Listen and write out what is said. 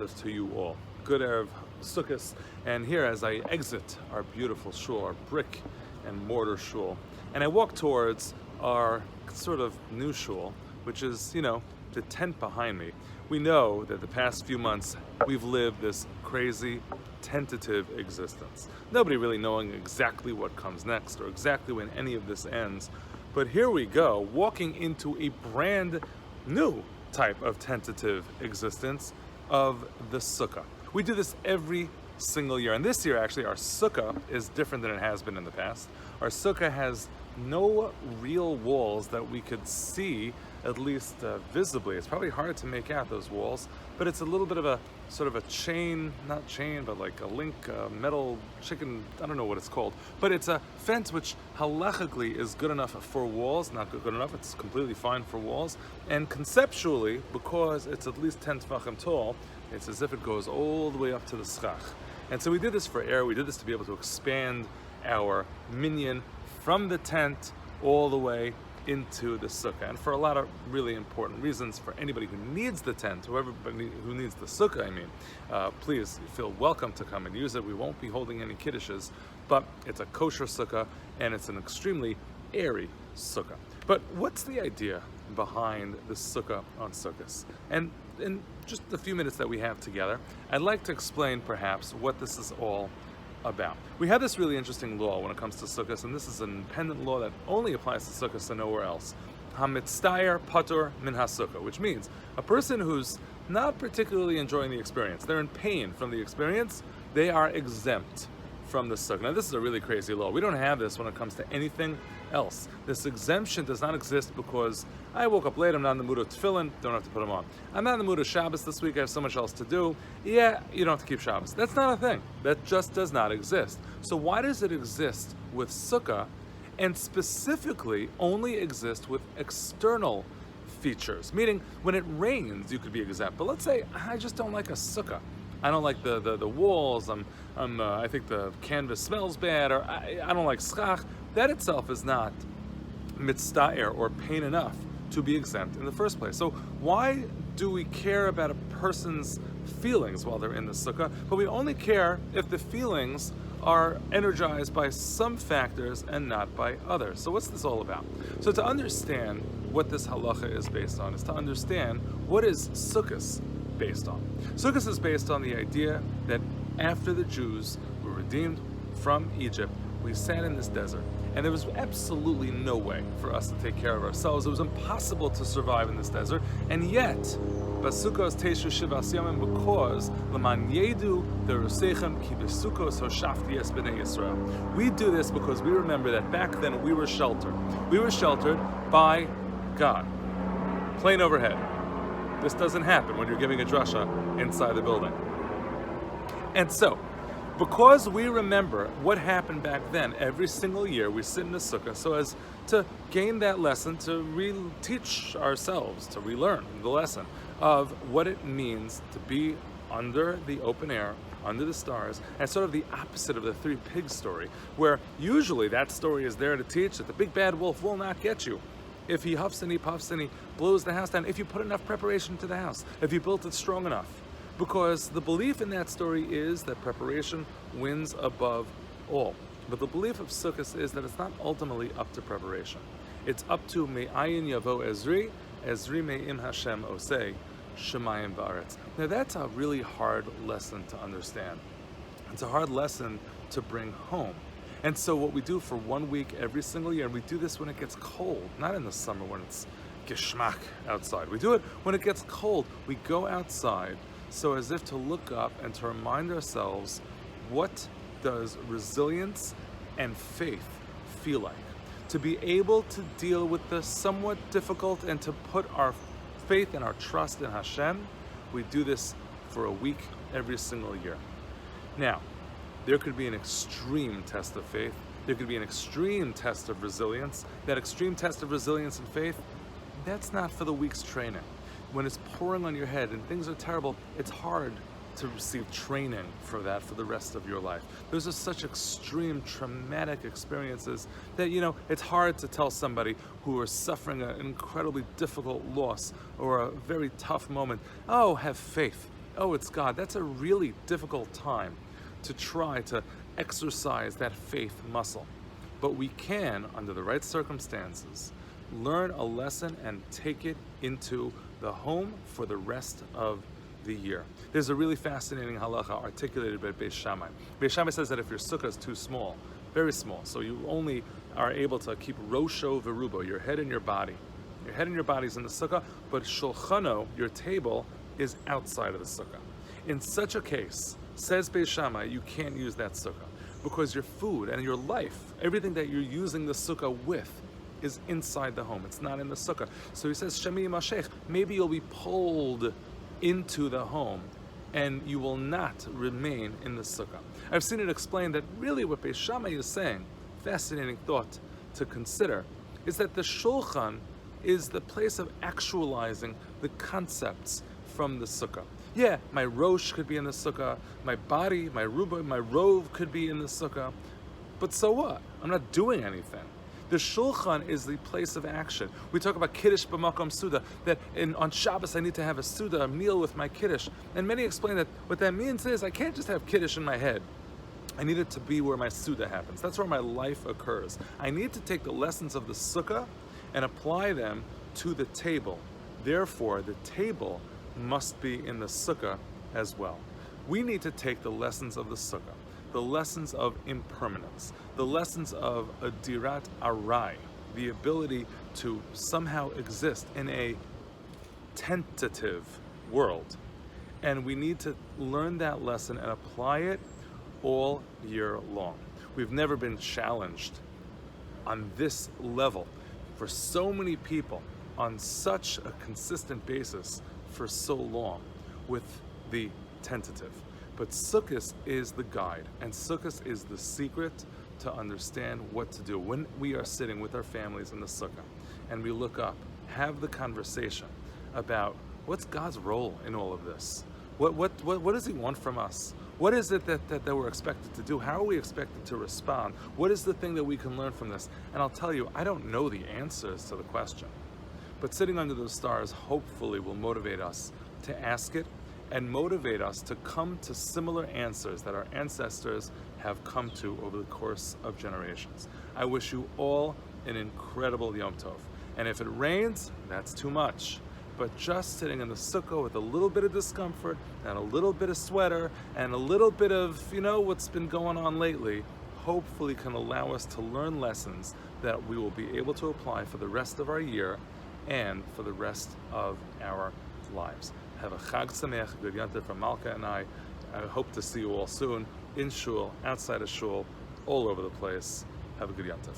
To you all. Good Erev Sukkot, and here as I exit our beautiful shul, our brick and mortar shul, and I walk towards our sort of new shul, which is, the tent behind me. We know that the past few months we've lived this crazy, tentative existence. Nobody really knowing exactly what comes next or exactly when any of this ends. But here we go, walking into a brand new type of tentative existence of the Sukkah. We do this every single year, and this year actually our Sukkah is different than it has been in the past. Our Sukkah has no real walls that we could see, at least visibly. It's probably hard to make out those walls, but it's a little bit of a sort of a chain, not chain, but like a link, metal chicken, I don't know what it's called, but it's a fence which halachically is good enough for walls, not good enough, it's completely fine for walls, and conceptually, because it's at least 10 tefachim tall, it's as if it goes all the way up to the schach. And so we did this for air, we did this to be able to expand our minyan from the tent all the way into the sukkah, and for a lot of really important reasons. For anybody who needs the tent, who needs the sukkah, please feel welcome to come and use it. We won't be holding any kiddushes, but it's a kosher sukkah and it's an extremely airy sukkah. But what's the idea behind the sukkah on Sukkot? And in just the few minutes that we have together, I'd like to explain perhaps what this is all about. We have this really interesting law when it comes to Sukkot, and this is an independent law that only applies to Sukkot and nowhere else. Hamitztayer patur min hasukkah, which means a person who's not particularly enjoying the experience, they're in pain from the experience, they are exempt from the sukkah. Now this is a really crazy law. We don't have this when it comes to anything else. This exemption does not exist because I woke up late, I'm not in the mood of tefillin, don't have to put them on. I'm not in the mood of Shabbos this week, I have so much else to do. Yeah, you don't have to keep Shabbos. That's not a thing. That just does not exist. So why does it exist with sukkah and specifically only exist with external features? Meaning, when it rains, you could be exempt. But let's say, I just don't like a sukkah. I don't like the walls, I think the canvas smells bad, or I don't like schach. That itself is not mitztaer or pain enough to be exempt in the first place. So why do we care about a person's feelings while they're in the sukkah? But we only care if the feelings are energized by some factors and not by others. So what's this all about? So to understand what this halacha is based on is to understand what is Sukkot based on. Sukkot is based on the idea that after the Jews were redeemed from Egypt, we sat in this desert, and there was absolutely no way for us to take care of ourselves. It was impossible to survive in this desert, and yet, Basukos Teshu Shivas Yamim, because L'man Yedu Derusechem Ki Besukos Hoshafti Es B'nei Yisrael. We do this because we remember that back then we were sheltered. We were sheltered by God. Plane overhead. This doesn't happen when you're giving a drasha inside the building. And so, because we remember what happened back then, every single year we sit in the sukkah so as to gain that lesson, to re-teach ourselves, to relearn the lesson of what it means to be under the open air, under the stars, and sort of the opposite of the three pigs story, where usually that story is there to teach that the big bad wolf will not get you. If he huffs and he puffs and he blows the house down, if you put enough preparation to the house, if you built it strong enough. Because the belief in that story is that preparation wins above all. But the belief of Sukkot is that it's not ultimately up to preparation. It's up to me'ayin yavo Ezri me'im Hashem osei, shemayim va'aretz. Now that's a really hard lesson to understand. It's a hard lesson to bring home. And so what we do for 1 week every single year, and we do this when it gets cold, not in the summer when it's geschmack outside. We do it when it gets cold. We go outside so as if to look up and to remind ourselves, what does resilience and faith feel like? To be able to deal with the somewhat difficult and to put our faith and our trust in Hashem, we do this for a week every single year. Now, there could be an extreme test of faith. There could be an extreme test of resilience. That extreme test of resilience and faith, that's not for the week's training. When it's pouring on your head and things are terrible, it's hard to receive training for that for the rest of your life. Those are such extreme, traumatic experiences that, it's hard to tell somebody who are suffering an incredibly difficult loss or a very tough moment, oh, have faith. oh, it's God, that's a really difficult time to try to exercise that faith muscle. But we can, under the right circumstances, learn a lesson and take it into the home for the rest of the year. There's a really fascinating halacha articulated by Beis Shammai. Beis Shammai says that if your sukkah is too small, very small, so you only are able to keep rosho verubo, your head and your body. Your head and your body is in the sukkah, but shulchano, your table, is outside of the sukkah. In such a case, says Beis Shammai, you can't use that sukkah because your food and your life, everything that you're using the sukkah with, is inside the home. It's not in the sukkah. So he says, Shemi Mashech, maybe you'll be pulled into the home and you will not remain in the sukkah. I've seen it explained that really what Beis Shammai is saying, fascinating thought to consider, is that the shulchan is the place of actualizing the concepts from the sukkah. Yeah, my rosh could be in the sukkah, my body, my ruba, my rove could be in the sukkah, but so what? I'm not doing anything. The shulchan is the place of action. We talk about kiddush b'makom suda, that on Shabbos I need to have a suda, a meal with my kiddush. And many explain that what that means is I can't just have kiddush in my head. I need it to be where my suda happens. That's where my life occurs. I need to take the lessons of the sukkah and apply them to the table. Therefore, the table must be in the sukkah as well. We need to take the lessons of the sukkah, the lessons of impermanence, the lessons of a dirat arai, the ability to somehow exist in a tentative world. And we need to learn that lesson and apply it all year long. We've never been challenged on this level for so many people on such a consistent basis for so long with the tentative. But Sukkot is the guide, and Sukkot is the secret to understand what to do. When we are sitting with our families in the Sukkah and we look up, have the conversation about what's God's role in all of this? What does He want from us? What is it that we're expected to do? How are we expected to respond? What is the thing that we can learn from this? And I'll tell you, I don't know the answers to the question, but sitting under those stars hopefully will motivate us to ask it and motivate us to come to similar answers that our ancestors have come to over the course of generations. I wish you all an incredible Yom Tov. And if it rains, that's too much. But just sitting in the sukkah with a little bit of discomfort and a little bit of sweater and a little bit of, what's been going on lately, hopefully can allow us to learn lessons that we will be able to apply for the rest of our year and for the rest of our lives. Have a Chag Sameach, good Yom Tov from Malka and I. I hope to see you all soon in shul, outside of shul, all over the place. Have a good Yom Tov.